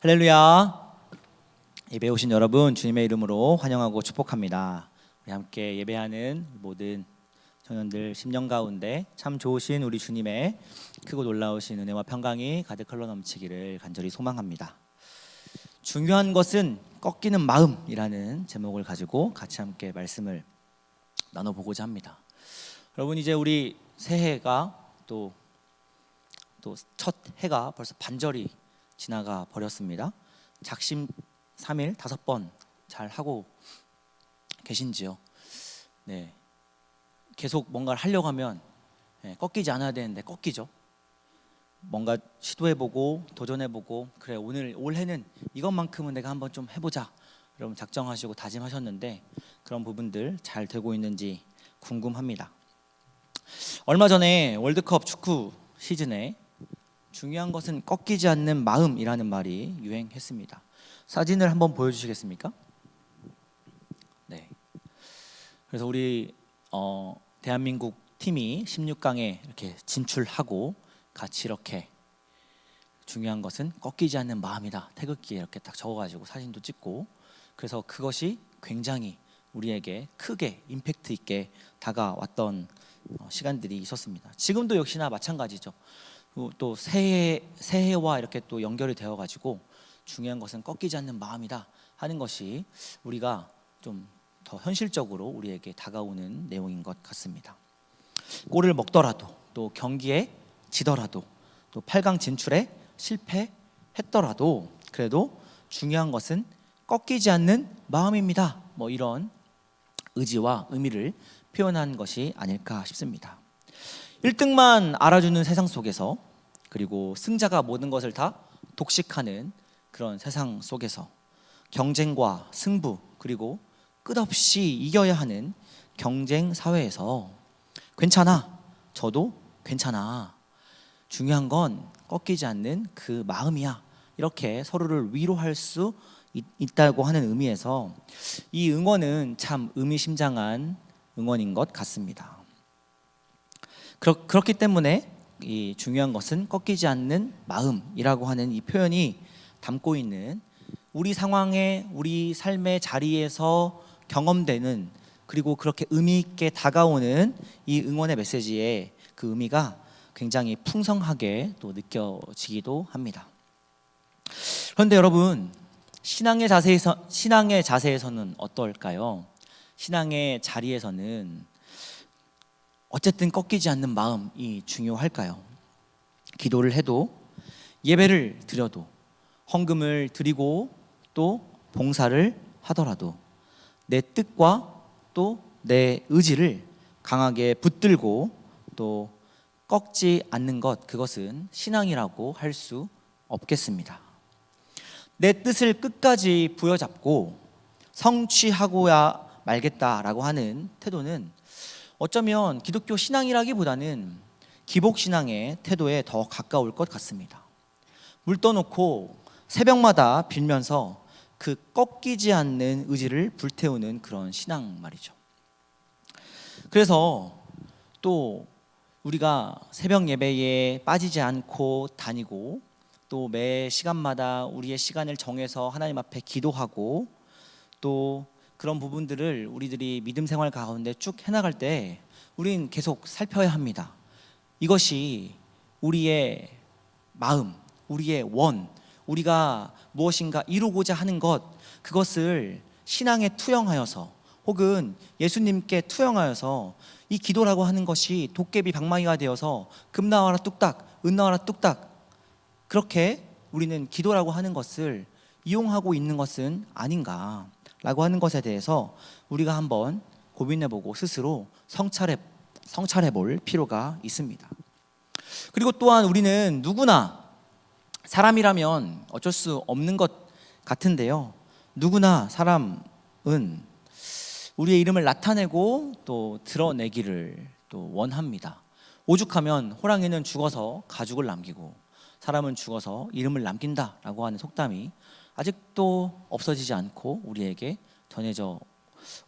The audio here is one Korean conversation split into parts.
할렐루야. 예배 오신 여러분 주님의 이름으로 환영하고 축복합니다. 우리 함께 예배하는 모든 청년들 심령 가운데 참 좋으신 우리 주님의 크고 놀라우신 은혜와 평강이 가득 흘러넘치기를 간절히 소망합니다. 중요한 것은 꺾이는 마음이라는 제목을 가지고 같이 함께 말씀을 나눠보고자 합니다. 여러분, 이제 우리 새해가 또 첫 해가 벌써 반절이 지나가 버렸습니다. 작심 3일 5번 잘 하고 계신지요? 네, 계속 뭔가를 하려고 하면 꺾이지 않아야 되는데 꺾이죠. 뭔가 시도해보고 도전해보고, 그래 오늘 올해는 이것만큼은 내가 한번 좀 해보자, 여러분 작정하시고 다짐하셨는데 그런 부분들 잘 되고 있는지 궁금합니다. 얼마 전에 월드컵 축구 시즌에 중요한 것은 꺾이지 않는 마음이라는 말이 유행했습니다. 사진을 한번 보여주시겠습니까? 네. 그래서 우리 대한민국 팀이 16강에 이렇게 진출하고 같이 이렇게 중요한 것은 꺾이지 않는 마음이다, 태극기에 이렇게 딱 적어가지고 사진도 찍고, 그래서 그것이 굉장히 우리에게 크게 임팩트 있게 다가왔던 시간들이 있었습니다. 지금도 역시나 마찬가지죠. 또 새해와 이렇게 또 연결이 되어가지고 중요한 것은 꺾이지 않는 마음이다 하는 것이 우리가 좀 더 현실적으로 우리에게 다가오는 내용인 것 같습니다. 골을 먹더라도, 또 경기에 지더라도, 또 8강 진출에 실패했더라도 그래도 중요한 것은 꺾이지 않는 마음입니다. 이런 의지와 의미를 표현한 것이 아닐까 싶습니다. 1등만 알아주는 세상 속에서, 그리고 승자가 모든 것을 다 독식하는 그런 세상 속에서, 경쟁과 승부, 그리고 끝없이 이겨야 하는 경쟁 사회에서 괜찮아, 저도 괜찮아, 중요한 건 꺾이지 않는 그 마음이야, 이렇게 서로를 위로할 수 있다고 하는 의미에서 이 응원은 참 의미심장한 응원인 것 같습니다. 그렇기 때문에 이 중요한 것은 꺾이지 않는 마음이라고 하는 이 표현이 담고 있는 우리 상황에, 우리 삶의 자리에서 경험되는, 그리고 그렇게 의미 있게 다가오는 이 응원의 메시지의 그 의미가 굉장히 풍성하게 또 느껴지기도 합니다. 그런데 여러분, 신앙의 자세에서는 어떨까요? 신앙의 자리에서는 어쨌든 꺾이지 않는 마음이 중요할까요? 기도를 해도, 예배를 드려도, 헌금을 드리고, 또 봉사를 하더라도 내 뜻과 또 내 의지를 강하게 붙들고 또 꺾지 않는 것, 그것은 신앙이라고 할 수 없겠습니다. 내 뜻을 끝까지 부여잡고 성취하고야 말겠다라고 하는 태도는 어쩌면 기독교 신앙이라기보다는 기복신앙의 태도에 더 가까울 것 같습니다. 물 떠놓고 새벽마다 빌면서 그 꺾이지 않는 의지를 불태우는 그런 신앙 말이죠. 그래서 또 우리가 새벽 예배에 빠지지 않고 다니고, 또 매 시간마다 우리의 시간을 정해서 하나님 앞에 기도하고, 또 그런 부분들을 우리들이 믿음 생활 가운데 쭉 해나갈 때 우린 계속 살펴야 합니다. 이것이 우리의 마음, 우리의 원, 우리가 무엇인가 이루고자 하는 것, 그것을 신앙에 투영하여서, 혹은 예수님께 투영하여서 이 기도라고 하는 것이 도깨비 방망이가 되어서 금 나와라 뚝딱, 은 나와라 뚝딱, 그렇게 우리는 기도라고 하는 것을 이용하고 있는 것은 아닌가 라고 하는 것에 대해서 우리가 한번 고민해보고 스스로 성찰해 볼 필요가 있습니다. 그리고 또한 우리는 누구나 사람이라면 어쩔 수 없는 것 같은데요, 누구나 사람은 우리의 이름을 나타내고 또 드러내기를 또 원합니다. 오죽하면 호랑이는 죽어서 가죽을 남기고 사람은 죽어서 이름을 남긴다라고 하는 속담이 아직도 없어지지 않고 우리에게 전해져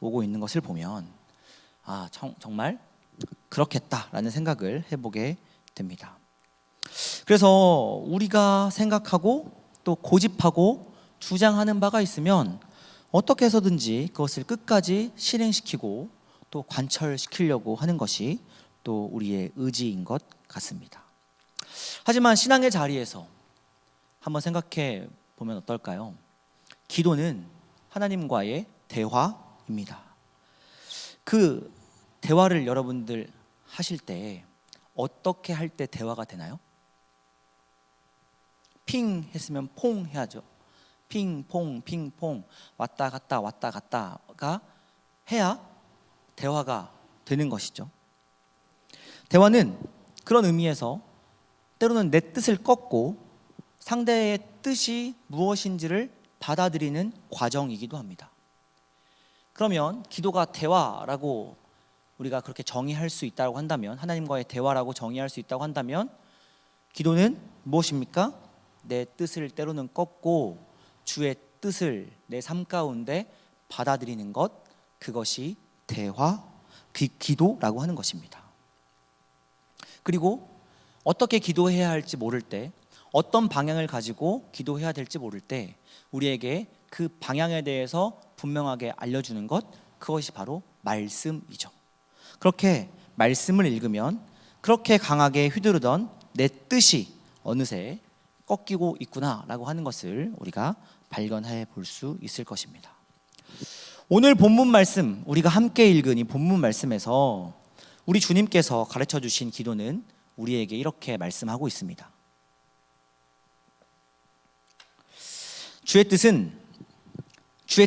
오고 있는 것을 보면 정말 그렇겠다라는 생각을 해보게 됩니다. 그래서 우리가 생각하고 또 고집하고 주장하는 바가 있으면 어떻게 해서든지 그것을 끝까지 실행시키고 또 관철시키려고 하는 것이 또 우리의 의지인 것 같습니다. 하지만 신앙의 자리에서 한번 생각해 보면 어떨까요? 기도는 하나님과의 대화입니다. 그 대화를 여러분들 하실 때 어떻게 할 때 대화가 되나요? 핑 했으면 퐁 해야죠. 핑퐁 핑퐁 왔다 갔다가 해야 대화가 되는 것이죠. 대화는 그런 의미에서 때로는 내 뜻을 꺾고 상대의 뜻이 무엇인지를 받아들이는 과정이기도 합니다. 그러면 기도가 대화라고 우리가 그렇게 정의할 수 있다고 한다면, 하나님과의 대화라고 정의할 수 있다고 한다면, 기도는 무엇입니까? 내 뜻을 때로는 꺾고 주의 뜻을 내 삶 가운데 받아들이는 것, 그것이 대화, 기도라고 하는 것입니다. 그리고 어떻게 기도해야 할지 모를 때, 어떤 방향을 가지고 기도해야 될지 모를 때 우리에게 그 방향에 대해서 분명하게 알려주는 것, 그것이 바로 말씀이죠. 그렇게 말씀을 읽으면 그렇게 강하게 휘두르던 내 뜻이 어느새 꺾이고 있구나라고 하는 것을 우리가 발견해 볼 수 있을 것입니다. 오늘 본문 말씀, 우리가 함께 읽은 이 본문 말씀에서 우리 주님께서 가르쳐 주신 기도는 우리에게 이렇게 말씀하고 있습니다. 주의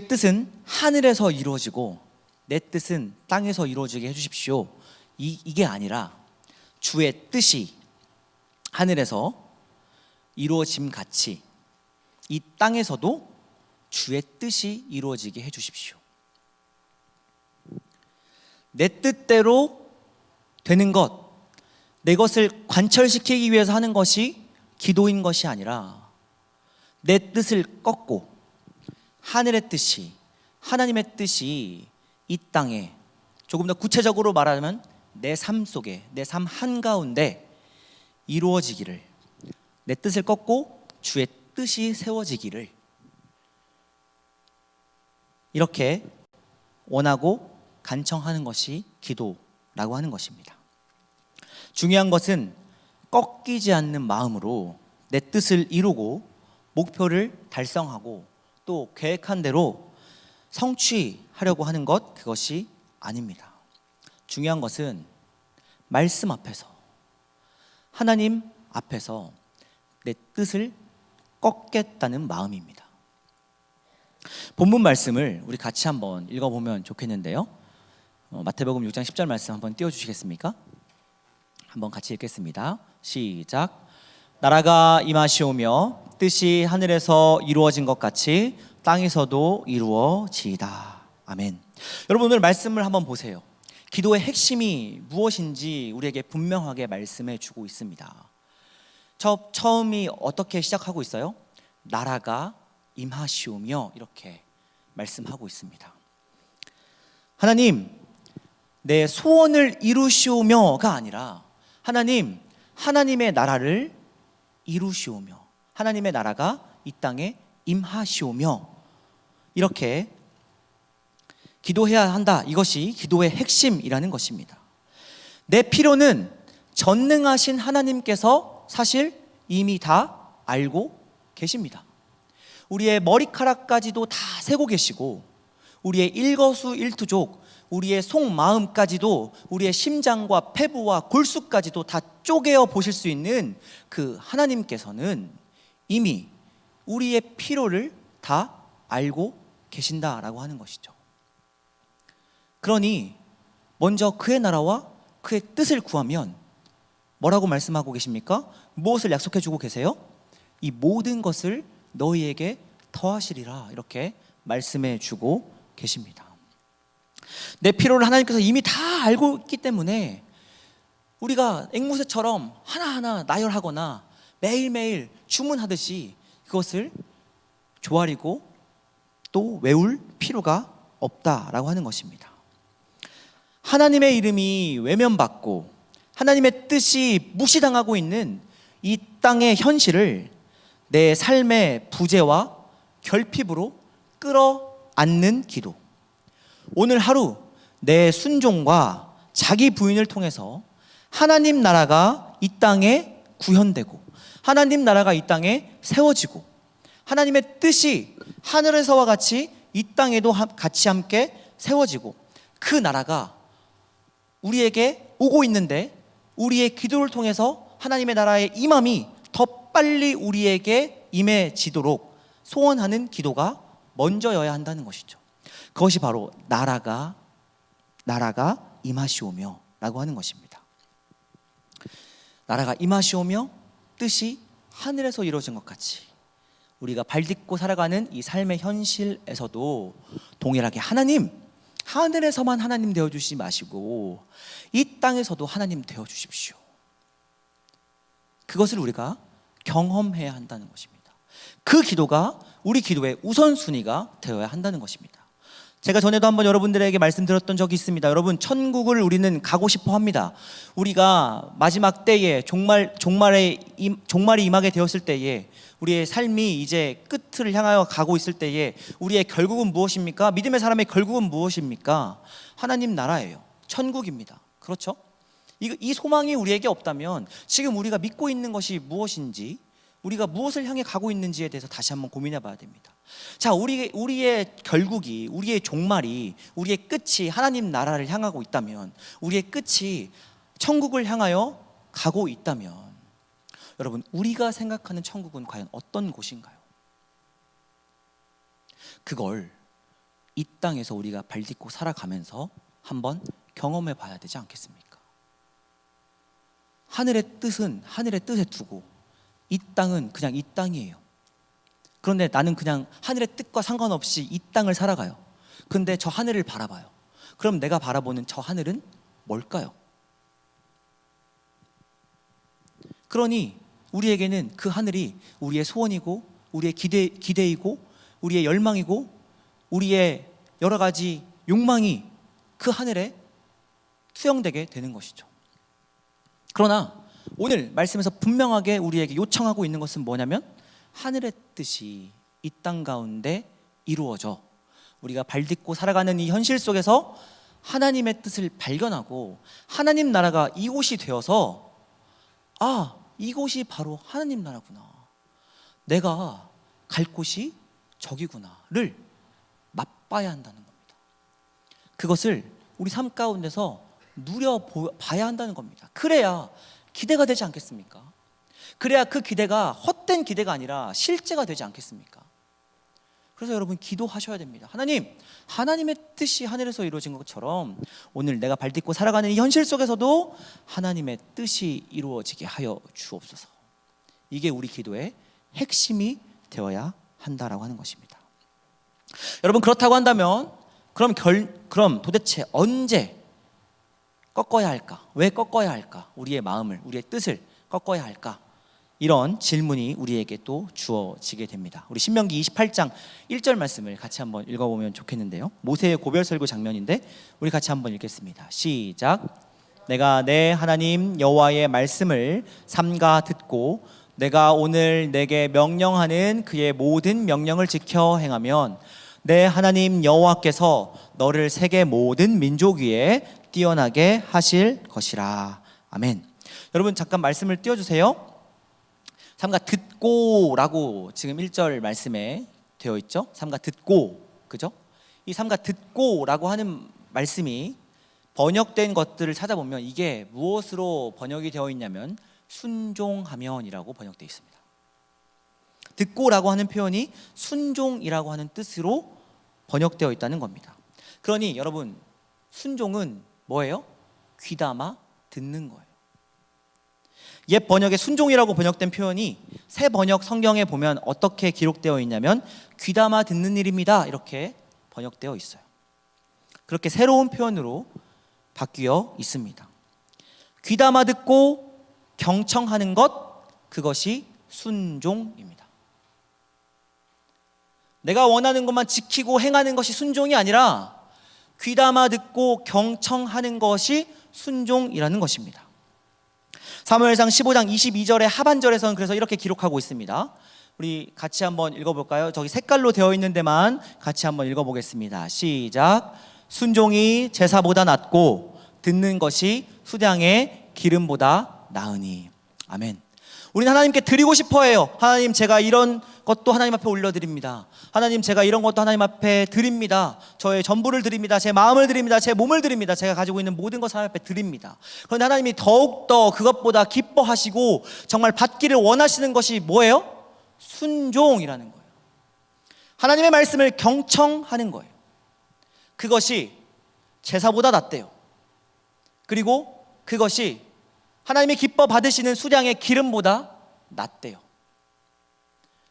뜻은 하늘에서 이루어지고 내 뜻은 땅에서 이루어지게 해주십시오. 이게 아니라 주의 뜻이 하늘에서 이루어짐 같이 이 땅에서도 주의 뜻이 이루어지게 해주십시오. 내 뜻대로 되는 것, 내 것을 관철시키기 위해서 하는 것이 기도인 것이 아니라 내 뜻을 꺾고 하늘의 뜻이, 하나님의 뜻이 이 땅에, 조금 더 구체적으로 말하면 내 삶 속에, 내 삶 한가운데 이루어지기를, 내 뜻을 꺾고 주의 뜻이 세워지기를 이렇게 원하고 간청하는 것이 기도라고 하는 것입니다. 중요한 것은 꺾이지 않는 마음으로 내 뜻을 이루고 목표를 달성하고 또 계획한 대로 성취하려고 하는 것, 그것이 아닙니다. 중요한 것은 말씀 앞에서, 하나님 앞에서 내 뜻을 꺾겠다는 마음입니다. 본문 말씀을 우리 같이 한번 읽어보면 좋겠는데요. 마태복음 6장 10절 말씀 한번 띄워주시겠습니까? 한번 같이 읽겠습니다. 시작. 나라가 임하시오며 뜻이 하늘에서 이루어진 것 같이 땅에서도 이루어지이다. 아멘. 여러분, 오늘 말씀을 한번 보세요. 기도의 핵심이 무엇인지 우리에게 분명하게 말씀해 주고 있습니다. 처음이 어떻게 시작하고 있어요? 나라가 임하시오며 이렇게 말씀하고 있습니다. 하나님, 내 소원을 이루시오며가 아니라 하나님, 하나님의 나라를 이루시오며 하나님의 나라가 이 땅에 임하시오며 이렇게 기도해야 한다. 이것이 기도의 핵심이라는 것입니다. 내 필요는 전능하신 하나님께서 사실 이미 다 알고 계십니다. 우리의 머리카락까지도 다 세고 계시고 우리의 일거수일투족, 우리의 속마음까지도, 우리의 심장과 폐부와 골수까지도 다 쪼개어 보실 수 있는 그 하나님께서는 이미 우리의 필요를 다 알고 계신다라고 하는 것이죠. 그러니 먼저 그의 나라와 그의 뜻을 구하면 뭐라고 말씀하고 계십니까? 무엇을 약속해 주고 계세요? 이 모든 것을 너희에게 더하시리라, 이렇게 말씀해 주고 계십니다. 내 필요를 하나님께서 이미 다 알고 있기 때문에 우리가 앵무새처럼 하나하나 나열하거나 매일매일 주문하듯이 그것을 조아리고 또 외울 필요가 없다라고 하는 것입니다. 하나님의 이름이 외면받고 하나님의 뜻이 무시당하고 있는 이 땅의 현실을 내 삶의 부재와 결핍으로 끌어안는 기도. 오늘 하루 내 순종과 자기 부인을 통해서 하나님 나라가 이 땅에 구현되고 하나님 나라가 이 땅에 세워지고 하나님의 뜻이 하늘에서와 같이 이 땅에도 같이 함께 세워지고 그 나라가 우리에게 오고 있는데 우리의 기도를 통해서 하나님의 나라의 임함이 더 빨리 우리에게 임해지도록 소원하는 기도가 먼저여야 한다는 것이죠. 그것이 바로 나라가 임하시오며 라고 하는 것입니다. 나라가 임하시오며 뜻이 하늘에서 이루어진 것 같이 우리가 발딛고 살아가는 이 삶의 현실에서도 동일하게 하늘에서만 하나님 되어주시지 마시고 이 땅에서도 하나님 되어주십시오. 그것을 우리가 경험해야 한다는 것입니다. 그 기도가 우리 기도의 우선순위가 되어야 한다는 것입니다. 제가 전에도 한번 여러분들에게 말씀드렸던 적이 있습니다. 여러분, 천국을 우리는 가고 싶어 합니다. 우리가 마지막 때에 종말이 임하게 되었을 때에 우리의 삶이 이제 끝을 향하여 가고 있을 때에 우리의 결국은 무엇입니까? 믿음의 사람의 결국은 무엇입니까? 하나님 나라예요. 천국입니다. 그렇죠? 이 소망이 우리에게 없다면 지금 우리가 믿고 있는 것이 무엇인지, 우리가 무엇을 향해 가고 있는지에 대해서 다시 한번 고민해 봐야 됩니다. 자, 우리의 결국이, 우리의 종말이, 우리의 끝이 하나님 나라를 향하고 있다면, 우리의 끝이 천국을 향하여 가고 있다면, 여러분, 우리가 생각하는 천국은 과연 어떤 곳인가요? 그걸 이 땅에서 우리가 발딛고 살아가면서 한번 경험해 봐야 되지 않겠습니까? 하늘의 뜻은 하늘의 뜻에 두고 이 땅은 그냥 이 땅이에요. 그런데 나는 그냥 하늘의 뜻과 상관없이 이 땅을 살아가요. 근데 저 하늘을 바라봐요. 그럼 내가 바라보는 저 하늘은 뭘까요? 그러니 우리에게는 그 하늘이 우리의 소원이고 우리의 기대이고 우리의 열망이고 우리의 여러 가지 욕망이 그 하늘에 투영되게 되는 것이죠. 그러나 오늘 말씀에서 분명하게 우리에게 요청하고 있는 것은 뭐냐면 하늘의 뜻이 이 땅 가운데 이루어져 우리가 발딛고 살아가는 이 현실 속에서 하나님의 뜻을 발견하고 하나님 나라가 이곳이 되어서 이곳이 바로 하나님 나라구나, 내가 갈 곳이 저기구나를 맛봐야 한다는 겁니다. 그것을 우리 삶 가운데서 누려봐야 한다는 겁니다. 그래야 기대가 되지 않겠습니까? 그래야 그 기대가 헛된 기대가 아니라 실제가 되지 않겠습니까? 그래서 여러분, 기도하셔야 됩니다. 하나님의 뜻이 하늘에서 이루어진 것처럼 오늘 내가 발딛고 살아가는 이 현실 속에서도 하나님의 뜻이 이루어지게 하여 주옵소서. 이게 우리 기도의 핵심이 되어야 한다라고 하는 것입니다. 여러분, 그렇다고 한다면 그럼 도대체 언제 꺾어야 할까? 왜 꺾어야 할까? 우리의 마음을, 우리의 뜻을 꺾어야 할까? 이런 질문이 우리에게 또 주어지게 됩니다. 우리 신명기 28장 1절 말씀을 같이 한번 읽어보면 좋겠는데요. 모세의 고별 설교 장면인데 우리 같이 한번 읽겠습니다. 시작. 내가 내 하나님 여호와의 말씀을 삼가 듣고 내가 오늘 내게 명령하는 그의 모든 명령을 지켜 행하면 내 하나님 여호와께서 너를 세계 모든 민족 위에 뛰어나게 하실 것이라. 아멘. 여러분, 잠깐 말씀을 띄워주세요. 삼가 듣고라고 지금 1절 말씀에 되어 있죠. 삼가 듣고, 그죠? 이 삼가 듣고라고 하는 말씀이 번역된 것들을 찾아보면 이게 무엇으로 번역이 되어 있냐면 순종하면이라고 번역되어 있습니다. 듣고라고 하는 표현이 순종이라고 하는 뜻으로 번역되어 있다는 겁니다. 그러니 여러분, 순종은 뭐예요? 귀담아 듣는 거예요. 옛 번역에 순종이라고 번역된 표현이 새 번역 성경에 보면 어떻게 기록되어 있냐면 귀담아 듣는 일입니다, 이렇게 번역되어 있어요. 그렇게 새로운 표현으로 바뀌어 있습니다. 귀담아 듣고 경청하는 것, 그것이 순종입니다. 내가 원하는 것만 지키고 행하는 것이 순종이 아니라 귀담아 듣고 경청하는 것이 순종이라는 것입니다. 사무엘상 15장 22절의 하반절에서는 그래서 이렇게 기록하고 있습니다. 우리 같이 한번 읽어볼까요? 저기 색깔로 되어 있는 데만 같이 한번 읽어보겠습니다. 시작. 순종이 제사보다 낫고 듣는 것이 수량의 기름보다 나으니. 아멘. 우리는 하나님께 드리고 싶어 해요. 하나님, 제가 이런 것도 하나님 앞에 올려드립니다. 하나님, 제가 이런 것도 하나님 앞에 드립니다. 저의 전부를 드립니다. 제 마음을 드립니다. 제 몸을 드립니다. 제가 가지고 있는 모든 것을 하나님 앞에 드립니다. 그런데 하나님이 더욱더 그것보다 기뻐하시고 정말 받기를 원하시는 것이 뭐예요? 순종이라는 거예요. 하나님의 말씀을 경청하는 거예요. 그것이 제사보다 낫대요. 그리고 그것이 하나님이 기뻐 받으시는 수량의 기름보다 낫대요.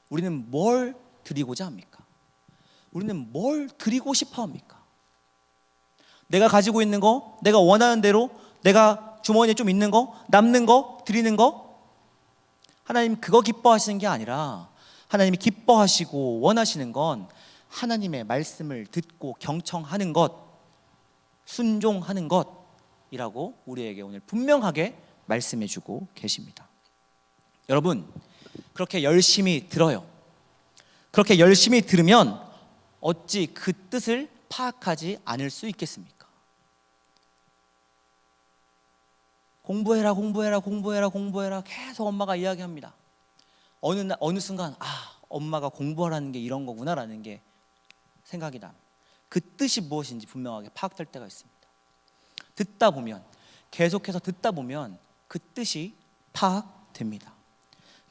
우리는 뭘 드리고자 합니까? 우리는 뭘 드리고 싶어 합니까? 내가 가지고 있는 거, 내가 원하는 대로, 내가 주머니에 좀 있는 거, 남는 거, 드리는 거, 하나님 그거 기뻐하시는 게 아니라 하나님이 기뻐하시고 원하시는 건 하나님의 말씀을 듣고 경청하는 것, 순종하는 것이라고 우리에게 오늘 분명하게 말씀해 주고 계십니다. 여러분, 그렇게 열심히 들어요. 그렇게 열심히 들으면 어찌 그 뜻을 파악하지 않을 수 있겠습니까? 공부해라, 공부해라, 공부해라, 공부해라 계속 엄마가 이야기합니다. 어느 순간 엄마가 공부하라는 게 이런 거구나라는 게 생각이 납니다. 그 뜻이 무엇인지 분명하게 파악될 때가 있습니다. 듣다 보면, 계속해서 듣다 보면 그 뜻이 파악됩니다.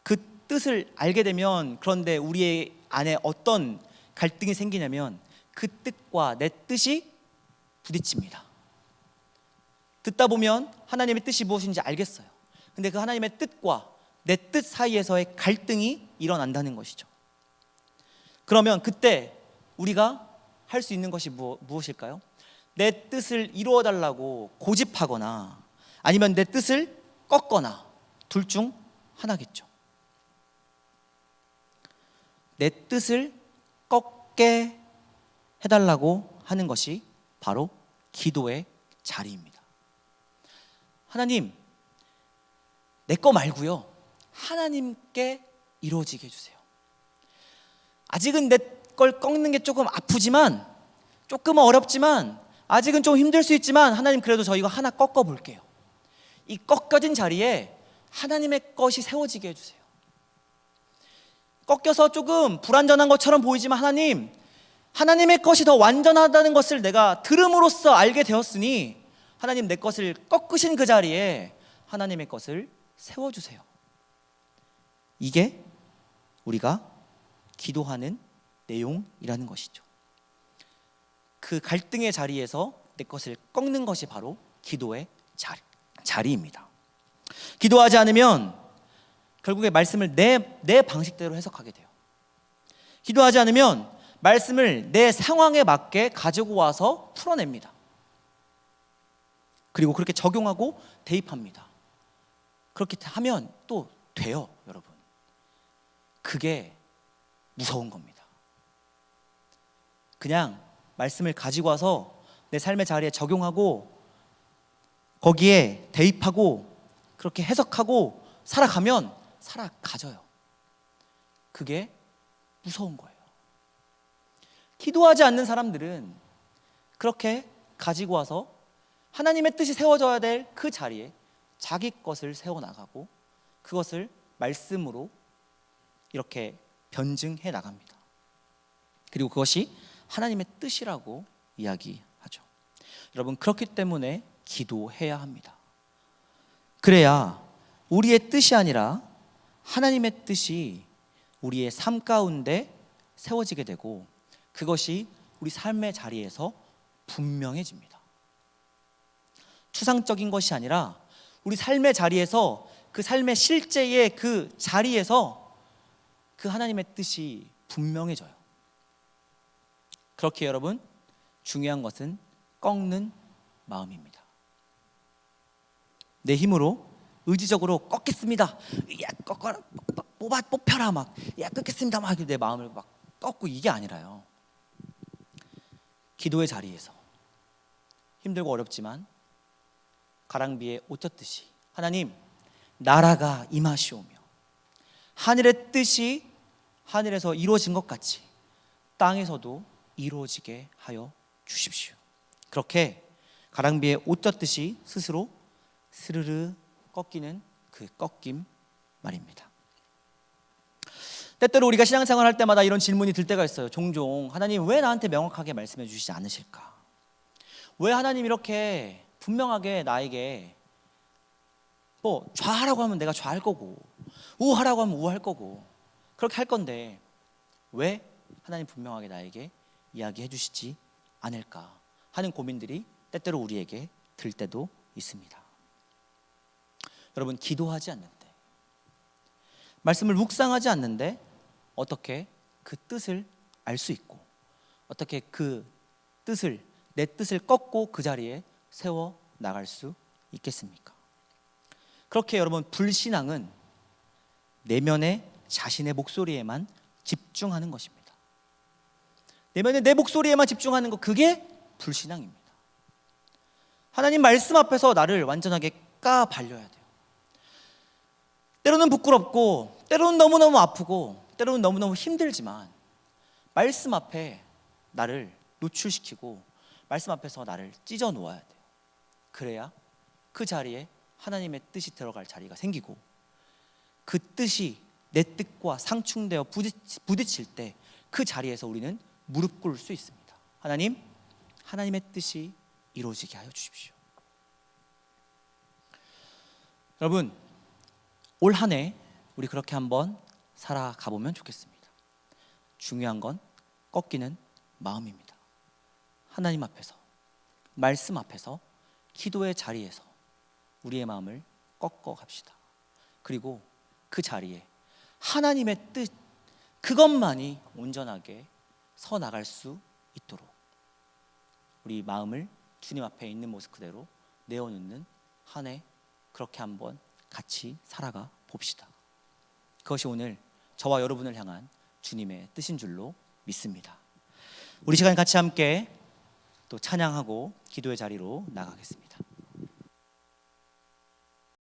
그 뜻을 알게 되면, 그런데 우리의 안에 어떤 갈등이 생기냐면 그 뜻과 내 뜻이 부딪힙니다. 듣다 보면 하나님의 뜻이 무엇인지 알겠어요. 근데 그 하나님의 뜻과 내 뜻 사이에서의 갈등이 일어난다는 것이죠. 그러면 그때 우리가 할 수 있는 것이 무엇일까요? 내 뜻을 이루어 달라고 고집하거나 아니면 내 뜻을 꺾거나, 둘 중 하나겠죠. 내 뜻을 꺾게 해달라고 하는 것이 바로 기도의 자리입니다. 하나님, 내 거 말고요, 하나님께 이루어지게 해주세요. 아직은 내 걸 꺾는 게 조금 아프지만, 조금은 어렵지만, 아직은 좀 힘들 수 있지만 하나님, 그래도 저 이거 하나 꺾어 볼게요. 이 꺾여진 자리에 하나님의 것이 세워지게 해주세요. 꺾여서 조금 불완전한 것처럼 보이지만 하나님, 하나님의 것이 더 완전하다는 것을 내가 들음으로써 알게 되었으니 하나님, 내 것을 꺾으신 그 자리에 하나님의 것을 세워주세요. 이게 우리가 기도하는 내용이라는 것이죠. 그 갈등의 자리에서 내 것을 꺾는 것이 바로 기도의 자리입니다. 기도하지 않으면 결국에 말씀을 내 방식대로 해석하게 돼요. 기도하지 않으면 말씀을 내 상황에 맞게 가지고 와서 풀어냅니다. 그리고 그렇게 적용하고 대입합니다. 그렇게 하면 또 돼요, 여러분. 그게 무서운 겁니다. 그냥 말씀을 가지고 와서 내 삶의 자리에 적용하고 거기에 대입하고 그렇게 해석하고 살아가면 살아가져요. 그게 무서운 거예요. 기도하지 않는 사람들은 그렇게 가지고 와서 하나님의 뜻이 세워져야 될 그 자리에 자기 것을 세워나가고 그것을 말씀으로 이렇게 변증해 나갑니다. 그리고 그것이 하나님의 뜻이라고 이야기하죠. 여러분, 그렇기 때문에 기도해야 합니다. 그래야 우리의 뜻이 아니라 하나님의 뜻이 우리의 삶 가운데 세워지게 되고 그것이 우리 삶의 자리에서 분명해집니다. 추상적인 것이 아니라 우리 삶의 자리에서, 그 삶의 실제의 그 자리에서 그 하나님의 뜻이 분명해져요. 그렇게 여러분, 중요한 것은 꺾는 마음입니다. 내 힘으로 의지적으로 꺾겠습니다. 야, 꺾어라, 뽑혀라, 막, 야, 꺾겠습니다, 막 내 마음을 막 꺾고, 이게 아니라요. 기도의 자리에서 힘들고 어렵지만 가랑비에 옷 젖듯이 하나님, 나라가 임하시오며 하늘의 뜻이 하늘에서 이루어진 것 같이 땅에서도 이루어지게 하여 주십시오. 그렇게 가랑비에 옷 젖듯이 스스로 스르르 꺾이는 그 꺾임 말입니다. 때때로 우리가 신앙생활 할 때마다 이런 질문이 들 때가 있어요. 종종 하나님 왜 나한테 명확하게 말씀해 주시지 않으실까? 왜 하나님 이렇게 분명하게 나에게 뭐 좌하라고 하면 내가 좌할 거고 우하라고 하면 우할 거고 그렇게 할 건데 왜 하나님 분명하게 나에게 이야기해 주시지 않을까 하는 고민들이 때때로 우리에게 들 때도 있습니다. 여러분, 기도하지 않는데, 말씀을 묵상하지 않는데 어떻게 그 뜻을 알 수 있고 어떻게 그 뜻을, 내 뜻을 꺾고 그 자리에 세워 나갈 수 있겠습니까? 그렇게 여러분, 불신앙은 내면의 자신의 목소리에만 집중하는 것입니다. 내면의 내 목소리에만 집중하는 것, 그게 불신앙입니다. 하나님 말씀 앞에서 나를 완전하게 까발려야 돼요. 때로는 부끄럽고 때로는 너무너무 아프고 때로는 너무너무 힘들지만 말씀 앞에 나를 노출시키고 말씀 앞에서 나를 찢어 놓아야 돼요. 그래야 그 자리에 하나님의 뜻이 들어갈 자리가 생기고 그 뜻이 내 뜻과 상충되어 부딪힐 때 그 자리에서 우리는 무릎 꿇을 수 있습니다. 하나님, 하나님의 뜻이 이루어지게 하여 주십시오. 여러분, 올 한 해 우리 그렇게 한번 살아가 보면 좋겠습니다. 중요한 건 꺾이는 마음입니다. 하나님 앞에서, 말씀 앞에서, 기도의 자리에서 우리의 마음을 꺾어 갑시다. 그리고 그 자리에 하나님의 뜻, 그것만이 온전하게 서 나갈 수 있도록 우리 마음을 주님 앞에 있는 모습 그대로 내어놓는 한 해, 그렇게 한번 같이 살아가 봅시다. 그것이 오늘 저와 여러분을 향한 주님의 뜻인 줄로 믿습니다. 우리 시간 같이 함께 또 찬양하고 기도의 자리로 나가겠습니다.